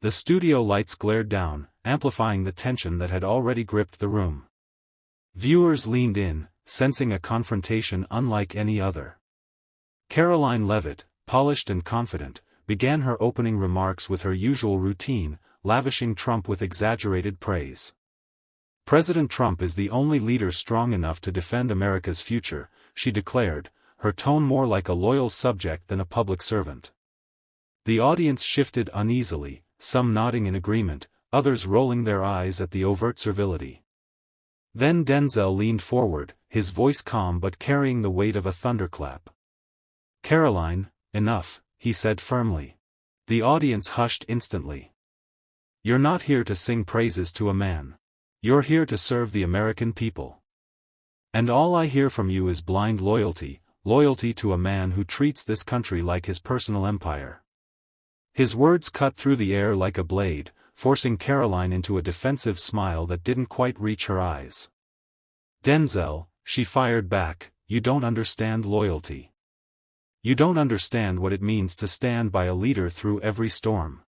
The studio lights glared down, amplifying the tension that had already gripped the room. Viewers leaned in, sensing a confrontation unlike any other. Karoline Leavitt, polished and confident, began her opening remarks with her usual routine, lavishing Trump with exaggerated praise. President Trump is the only leader strong enough to defend America's future, she declared, her tone more like a loyal subject than a public servant. The audience shifted uneasily, some nodding in agreement, others rolling their eyes at the overt servility. Then Denzel leaned forward, his voice calm but carrying the weight of a thunderclap. "Karoline, enough," he said firmly. The audience hushed instantly. "You're not here to sing praises to a man. You're here to serve the American people. And all I hear from you is blind loyalty, loyalty to a man who treats this country like his personal empire." His words cut through the air like a blade, forcing Karoline into a defensive smile that didn't quite reach her eyes. "Denzel," she fired back, "you don't understand loyalty. You don't understand what it means to stand by a leader through every storm."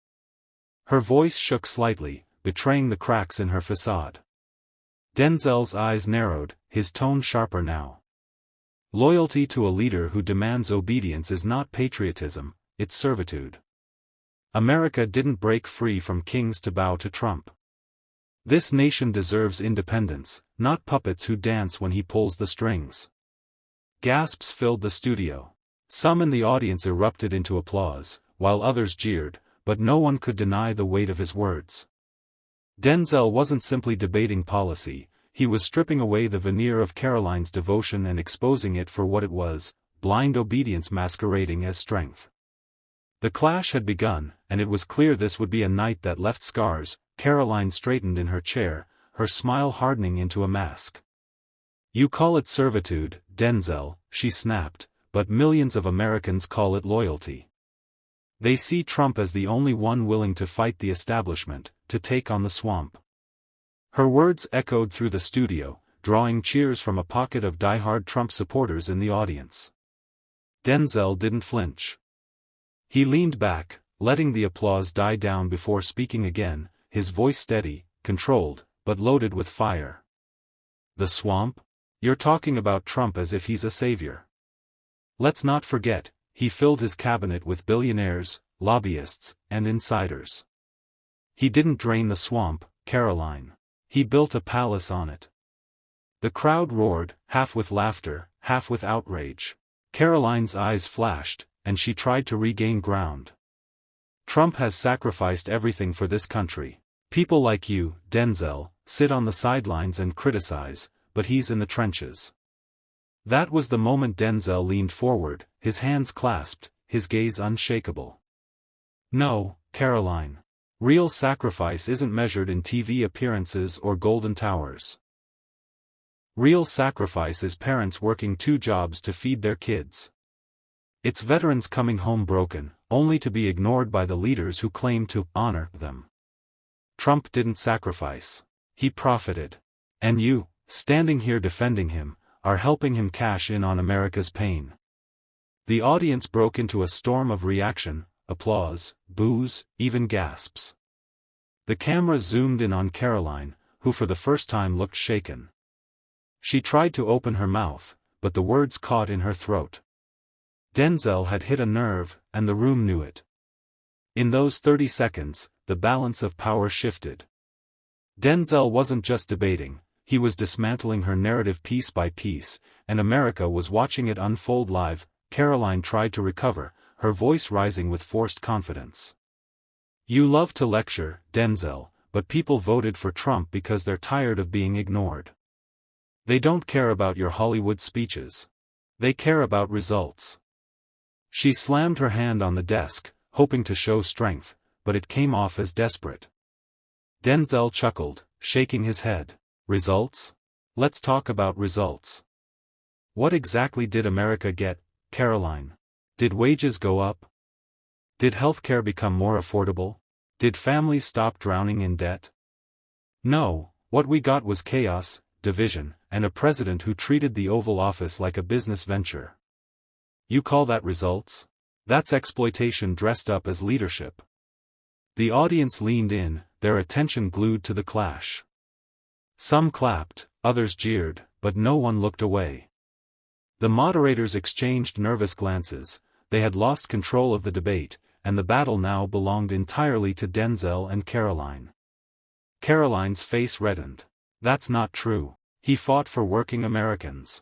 Her voice shook slightly, betraying the cracks in her facade. Denzel's eyes narrowed, his tone sharper now. "Loyalty to a leader who demands obedience is not patriotism, it's servitude. America didn't break free from kings to bow to Trump. This nation deserves independence, not puppets who dance when he pulls the strings." Gasps filled the studio. Some in the audience erupted into applause, while others jeered, but no one could deny the weight of his words. Denzel wasn't simply debating policy, he was stripping away the veneer of Karoline's devotion and exposing it for what it was, blind obedience masquerading as strength. The clash had begun, and it was clear this would be a night that left scars. Karoline straightened in her chair, her smile hardening into a mask. "You call it servitude, Denzel," she snapped, "but millions of Americans call it loyalty. They see Trump as the only one willing to fight the establishment, to take on the swamp." Her words echoed through the studio, drawing cheers from a pocket of die-hard Trump supporters in the audience. Denzel didn't flinch. He leaned back, letting the applause die down before speaking again, his voice steady, controlled, but loaded with fire. "The swamp? You're talking about Trump as if he's a savior. Let's not forget, he filled his cabinet with billionaires, lobbyists, and insiders. He didn't drain the swamp, Karoline. He built a palace on it." The crowd roared, half with laughter, half with outrage. Karoline's eyes flashed, and she tried to regain ground. "Trump has sacrificed everything for this country. People like you, Denzel, sit on the sidelines and criticize, but he's in the trenches." That was the moment Denzel leaned forward, his hands clasped, his gaze unshakable. "No, Karoline. Real sacrifice isn't measured in TV appearances or golden towers. Real sacrifice is parents working 2 jobs to feed their kids. It's veterans coming home broken, only to be ignored by the leaders who claim to honor them. Trump didn't sacrifice. He profited. And you, standing here defending him, are helping him cash in on America's pain." The audience broke into a storm of reaction, applause, boos, even gasps. The camera zoomed in on Karoline, who for the first time looked shaken. She tried to open her mouth, but the words caught in her throat. Denzel had hit a nerve, and the room knew it. In those 30 seconds, the balance of power shifted. Denzel wasn't just debating, he was dismantling her narrative piece by piece, and America was watching it unfold live. Karoline tried to recover, her voice rising with forced confidence. "You love to lecture, Denzel, but people voted for Trump because they're tired of being ignored. They don't care about your Hollywood speeches. They care about results." She slammed her hand on the desk, hoping to show strength, but it came off as desperate. Denzel chuckled, shaking his head. "Results? Let's talk about results. What exactly did America get, Karoline? Did wages go up? Did healthcare become more affordable? Did families stop drowning in debt? No, what we got was chaos, division, and a president who treated the Oval Office like a business venture. You call that results? That's exploitation dressed up as leadership." The audience leaned in, their attention glued to the clash. Some clapped, others jeered, but no one looked away. The moderators exchanged nervous glances. They had lost control of the debate, and the battle now belonged entirely to Denzel and Karoline. Karoline's face reddened. That's not true. He fought for working Americans.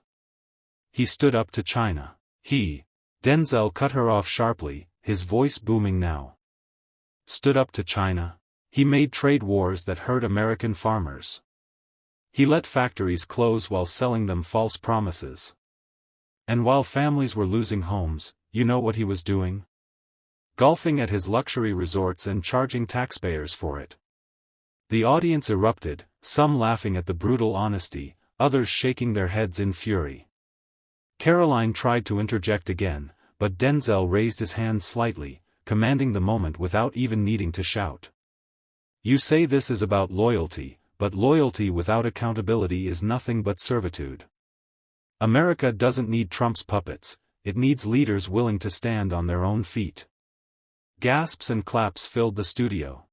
He stood up to China. Denzel cut her off sharply, his voice booming now. Stood up to China? He made trade wars that hurt American farmers. He let factories close while selling them false promises. And while families were losing homes, you know what he was doing? Golfing at his luxury resorts and charging taxpayers for it. The audience erupted, some laughing at the brutal honesty, others shaking their heads in fury. Karoline tried to interject again, but Denzel raised his hand slightly, commanding the moment without even needing to shout. You say this is about loyalty, but loyalty without accountability is nothing but servitude. America doesn't need Trump's puppets, it needs leaders willing to stand on their own feet. Gasps and claps filled the studio.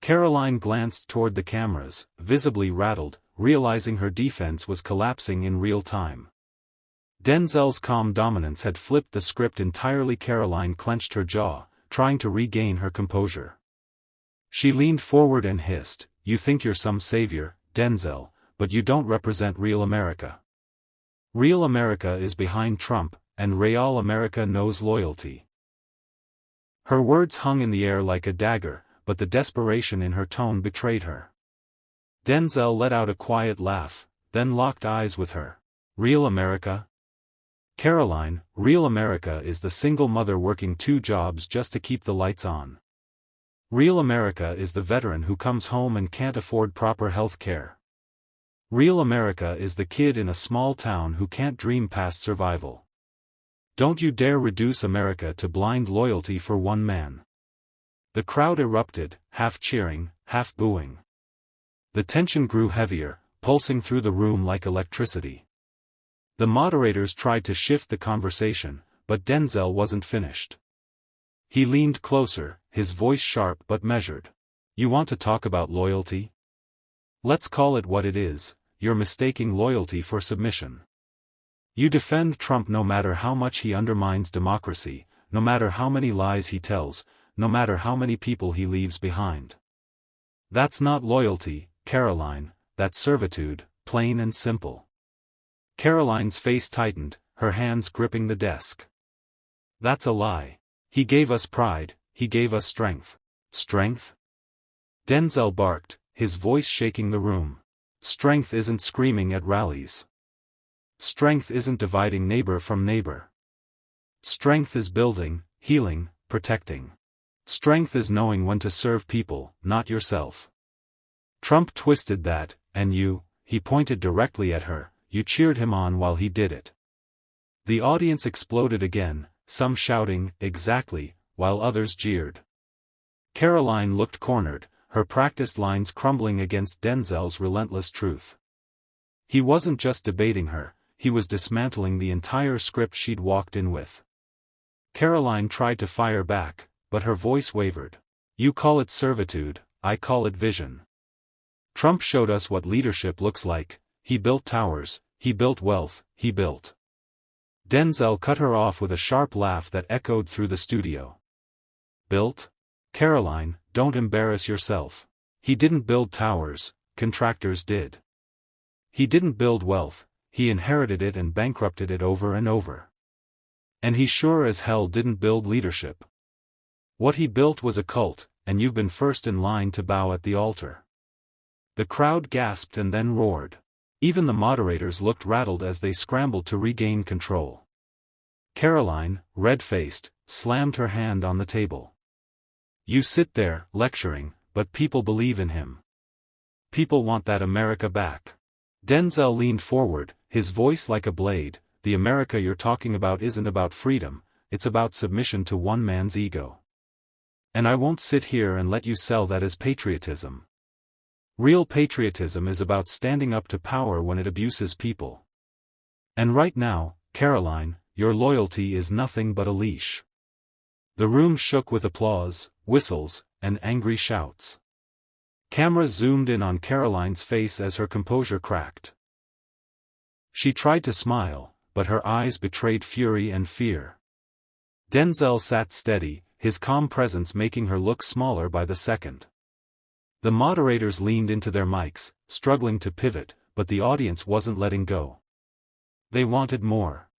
Karoline glanced toward the cameras, visibly rattled, realizing her defense was collapsing in real time. Denzel's calm dominance had flipped the script entirely. Karoline clenched her jaw, trying to regain her composure. She leaned forward and hissed, "You think you're some savior, Denzel, but you don't represent real America. Real America is behind Trump, and real America knows loyalty." Her words hung in the air like a dagger, but the desperation in her tone betrayed her. Denzel let out a quiet laugh, then locked eyes with her. Real America? Karoline, real America is the single mother working 2 jobs just to keep the lights on. Real America is the veteran who comes home and can't afford proper health care. Real America is the kid in a small town who can't dream past survival. Don't you dare reduce America to blind loyalty for one man. The crowd erupted, half cheering, half booing. The tension grew heavier, pulsing through the room like electricity. The moderators tried to shift the conversation, but Denzel wasn't finished. He leaned closer, his voice sharp but measured. You want to talk about loyalty? Let's call it what it is, you're mistaking loyalty for submission. You defend Trump no matter how much he undermines democracy, no matter how many lies he tells, no matter how many people he leaves behind. That's not loyalty, Karoline, that's servitude, plain and simple. Karoline's face tightened, her hands gripping the desk. That's a lie. He gave us pride, he gave us strength. Strength? Denzel barked, his voice shaking the room. Strength isn't screaming at rallies. Strength isn't dividing neighbor from neighbor. Strength is building, healing, protecting. Strength is knowing when to serve people, not yourself. Trump twisted that, and you, he pointed directly at her, you cheered him on while he did it. The audience exploded again, some shouting, exactly, while others jeered. Karoline looked cornered, her practiced lines crumbling against Denzel's relentless truth. He wasn't just debating her, he was dismantling the entire script she'd walked in with. Karoline tried to fire back, but her voice wavered. You call it servitude, I call it vision. Trump showed us what leadership looks like. He built towers, he built wealth, he built. Denzel cut her off with a sharp laugh that echoed through the studio. Built? Karoline, don't embarrass yourself. He didn't build towers, contractors did. He didn't build wealth, he inherited it and bankrupted it over and over. And he sure as hell didn't build leadership. What he built was a cult, and you've been first in line to bow at the altar. The crowd gasped and then roared. Even the moderators looked rattled as they scrambled to regain control. Karoline, red-faced, slammed her hand on the table. You sit there, lecturing, but people believe in him. People want that America back. Denzel leaned forward, his voice like a blade. The America you're talking about isn't about freedom, it's about submission to one man's ego. And I won't sit here and let you sell that as patriotism. Real patriotism is about standing up to power when it abuses people. And right now, Karoline, your loyalty is nothing but a leash. The room shook with applause, whistles, and angry shouts. Camera zoomed in on Karoline's face as her composure cracked. She tried to smile, but her eyes betrayed fury and fear. Denzel sat steady, his calm presence making her look smaller by the second. The moderators leaned into their mics, struggling to pivot, but the audience wasn't letting go. They wanted more.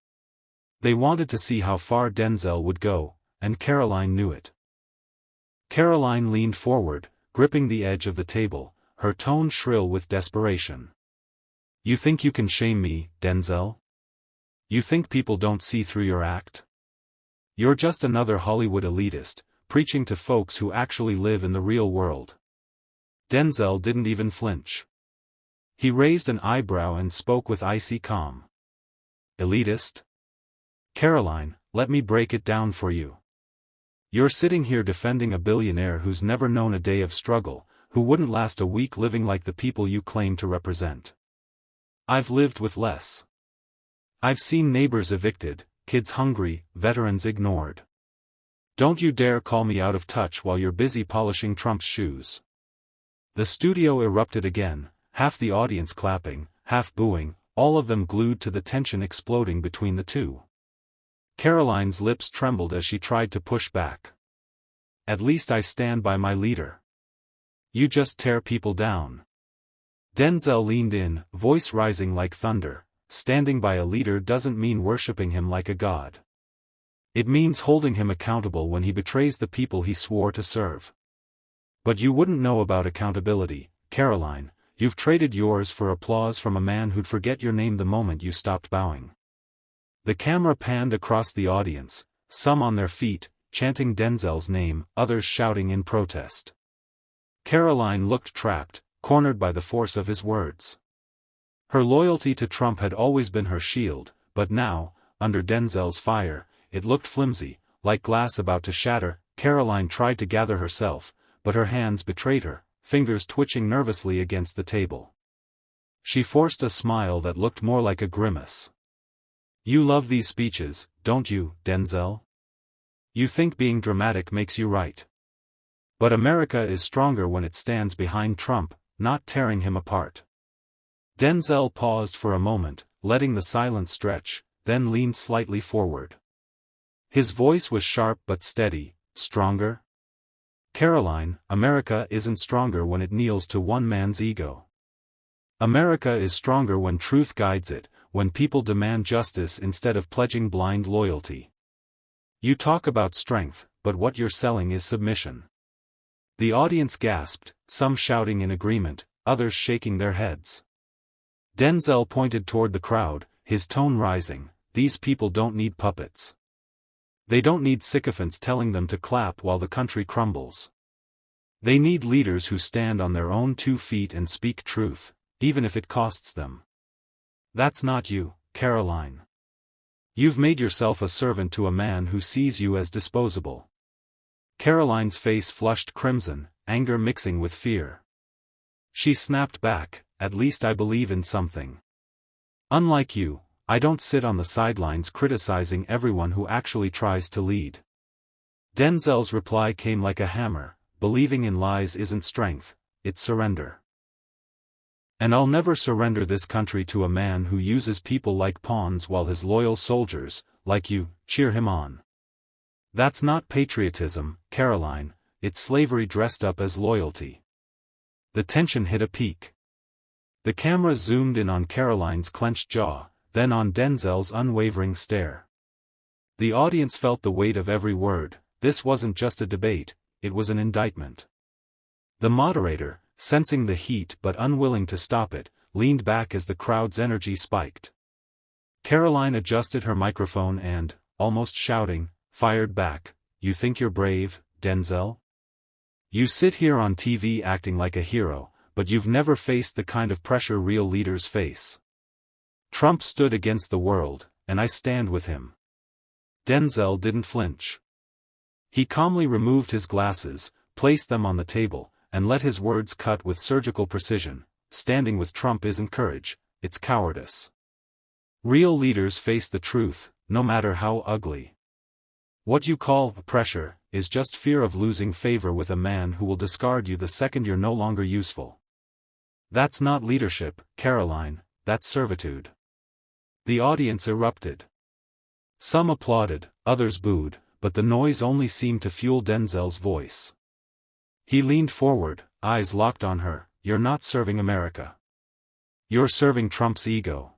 They wanted to see how far Denzel would go, and Karoline knew it. Karoline leaned forward, gripping the edge of the table, her tone shrill with desperation. "You think you can shame me, Denzel? You think people don't see through your act? You're just another Hollywood elitist, preaching to folks who actually live in the real world." Denzel didn't even flinch. He raised an eyebrow and spoke with icy calm. "Elitist? Karoline, let me break it down for you. You're sitting here defending a billionaire who's never known a day of struggle, who wouldn't last a week living like the people you claim to represent. I've lived with less. I've seen neighbors evicted, kids hungry, veterans ignored. Don't you dare call me out of touch while you're busy polishing Trump's shoes." The studio erupted again, half the audience clapping, half booing, all of them glued to the tension exploding between the two. Karoline's lips trembled as she tried to push back. "At least I stand by my leader. You just tear people down." Denzel leaned in, voice rising like thunder. "Standing by a leader doesn't mean worshipping him like a god. It means holding him accountable when he betrays the people he swore to serve. But you wouldn't know about accountability, Karoline. You've traded yours for applause from a man who'd forget your name the moment you stopped bowing." The camera panned across the audience, some on their feet, chanting Denzel's name, others shouting in protest. Karoline looked trapped, cornered by the force of his words. Her loyalty to Trump had always been her shield, but now, under Denzel's fire, it looked flimsy, like glass about to shatter. Karoline tried to gather herself, but her hands betrayed her, fingers twitching nervously against the table. She forced a smile that looked more like a grimace. "You love these speeches, don't you, Denzel? You think being dramatic makes you right. But America is stronger when it stands behind Trump, not tearing him apart." Denzel paused for a moment, letting the silence stretch, then leaned slightly forward. His voice was sharp but steady. "Stronger? Karoline, America isn't stronger when it kneels to one man's ego. America is stronger when truth guides it, when people demand justice instead of pledging blind loyalty. You talk about strength, but what you're selling is submission." The audience gasped, some shouting in agreement, others shaking their heads. Denzel pointed toward the crowd, his tone rising. "These people don't need puppets. They don't need sycophants telling them to clap while the country crumbles. They need leaders who stand on their own 2 feet and speak truth, even if it costs them. That's not you, Karoline. You've made yourself a servant to a man who sees you as disposable." Karoline's face flushed crimson, anger mixing with fear. She snapped back, "At least I believe in something. Unlike you, I don't sit on the sidelines criticizing everyone who actually tries to lead." Denzel's reply came like a hammer. "Believing in lies isn't strength, it's surrender. And I'll never surrender this country to a man who uses people like pawns while his loyal soldiers, like you, cheer him on. That's not patriotism, Karoline, it's slavery dressed up as loyalty." The tension hit a peak. The camera zoomed in on Karoline's clenched jaw, then on Denzel's unwavering stare. The audience felt the weight of every word. This wasn't just a debate, it was an indictment. The moderator, sensing the heat but unwilling to stop it, leaned back as the crowd's energy spiked. Karoline adjusted her microphone and, almost shouting, fired back, "You think you're brave, Denzel? You sit here on TV acting like a hero, but you've never faced the kind of pressure real leaders face. Trump stood against the world, and I stand with him." Denzel didn't flinch. He calmly removed his glasses, placed them on the table, and let his words cut with surgical precision. "Standing with Trump isn't courage, it's cowardice. Real leaders face the truth, no matter how ugly. What you call pressure is just fear of losing favor with a man who will discard you the second you're no longer useful. That's not leadership, Karoline, that's servitude. The audience erupted. Some applauded, others booed, but the noise only seemed to fuel Denzel's voice. He leaned forward, eyes locked on her. You're not serving America. You're serving Trump's ego.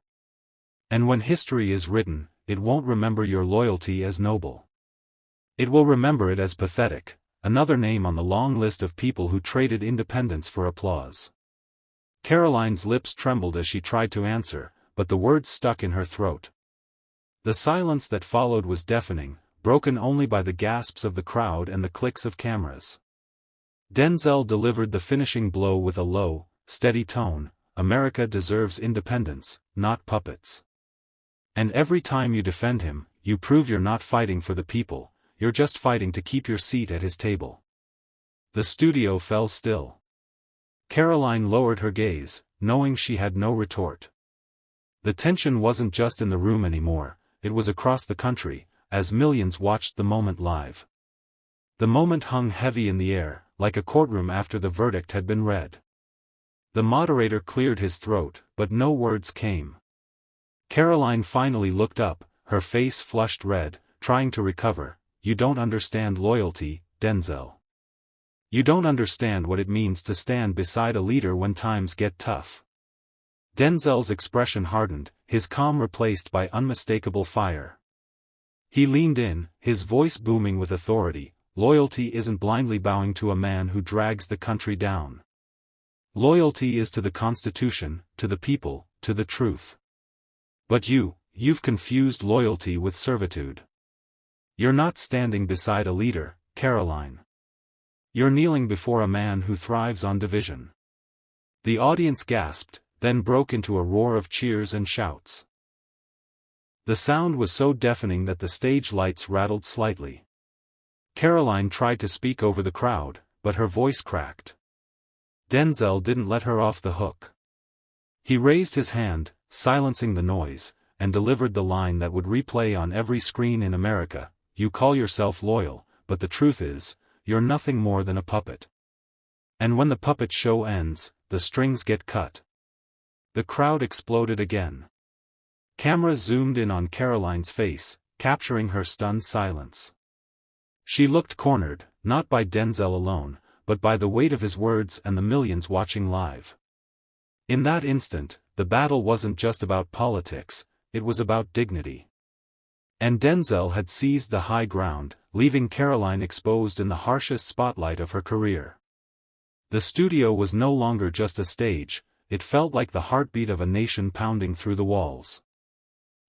And when history is written, it won't remember your loyalty as noble. It will remember it as pathetic, another name on the long list of people who traded independence for applause. Karoline's lips trembled as she tried to answer, but the words stuck in her throat. The silence that followed was deafening, broken only by the gasps of the crowd and the clicks of cameras. Denzel delivered the finishing blow with a low, steady tone. America deserves independence, not puppets. And every time you defend him, you prove you're not fighting for the people, you're just fighting to keep your seat at his table. The studio fell still. Karoline lowered her gaze, knowing she had no retort. The tension wasn't just in the room anymore, it was across the country, as millions watched the moment live. The moment hung heavy in the air, like a courtroom after the verdict had been read. The moderator cleared his throat, but no words came. Karoline finally looked up, her face flushed red, trying to recover. You don't understand loyalty, Denzel. You don't understand what it means to stand beside a leader when times get tough. Denzel's expression hardened, his calm replaced by unmistakable fire. He leaned in, his voice booming with authority. Loyalty isn't blindly bowing to a man who drags the country down. Loyalty is to the Constitution, to the people, to the truth. But you've confused loyalty with servitude. You're not standing beside a leader, Karoline. You're kneeling before a man who thrives on division. The audience gasped, then broke into a roar of cheers and shouts. The sound was so deafening that the stage lights rattled slightly. Karoline tried to speak over the crowd, but her voice cracked. Denzel didn't let her off the hook. He raised his hand, silencing the noise, and delivered the line that would replay on every screen in America. You call yourself loyal, but the truth is, you're nothing more than a puppet. And when the puppet show ends, the strings get cut. The crowd exploded again. Cameras zoomed in on Karoline's face, capturing her stunned silence. She looked cornered, not by Denzel alone, but by the weight of his words and the millions watching live. In that instant, the battle wasn't just about politics, it was about dignity. And Denzel had seized the high ground, leaving Karoline exposed in the harshest spotlight of her career. The studio was no longer just a stage, it felt like the heartbeat of a nation pounding through the walls.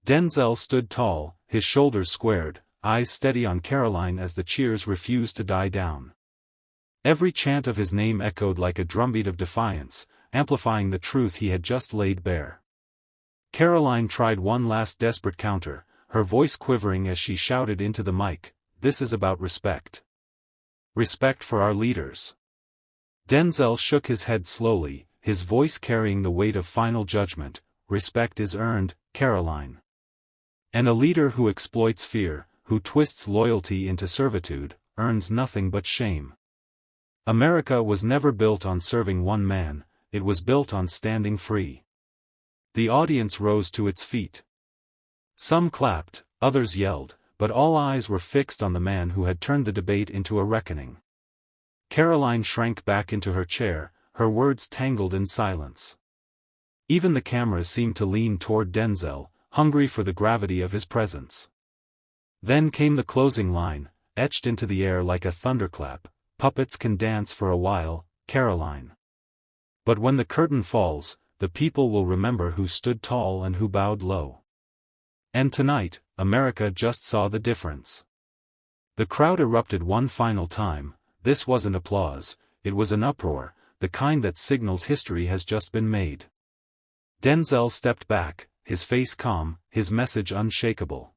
Denzel stood tall, his shoulders squared, eyes steady on Karoline as the cheers refused to die down. Every chant of his name echoed like a drumbeat of defiance, amplifying the truth he had just laid bare. Karoline tried one last desperate counter, her voice quivering as she shouted into the mic, "This is about respect. Respect for our leaders." Denzel shook his head slowly, his voice carrying the weight of final judgment. Respect is earned, Karoline. And a leader who exploits fear, who twists loyalty into servitude, earns nothing but shame. America was never built on serving one man, it was built on standing free. The audience rose to its feet. Some clapped, others yelled, but all eyes were fixed on the man who had turned the debate into a reckoning. Karoline shrank back into her chair, her words tangled in silence. Even the cameras seemed to lean toward Denzel, hungry for the gravity of his presence. Then came the closing line, etched into the air like a thunderclap, "Puppets can dance for a while, Karoline. But when the curtain falls, the people will remember who stood tall and who bowed low." And tonight, America just saw the difference. The crowd erupted one final time. This wasn't applause, it was an uproar, the kind that signals history has just been made. Denzel stepped back, his face calm, his message unshakable.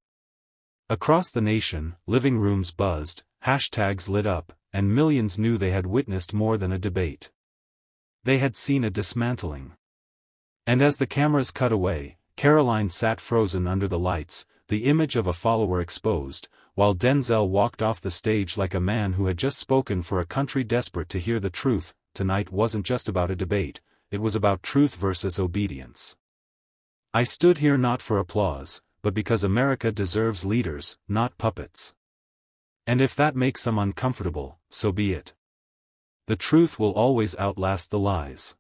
Across the nation, living rooms buzzed, hashtags lit up, and millions knew they had witnessed more than a debate. They had seen a dismantling. And as the cameras cut away, Karoline sat frozen under the lights, the image of a follower exposed, while Denzel walked off the stage like a man who had just spoken for a country desperate to hear the truth. Tonight wasn't just about a debate, it was about truth versus obedience. I stood here not for applause, but because America deserves leaders, not puppets. And if that makes some uncomfortable, so be it. The truth will always outlast the lies.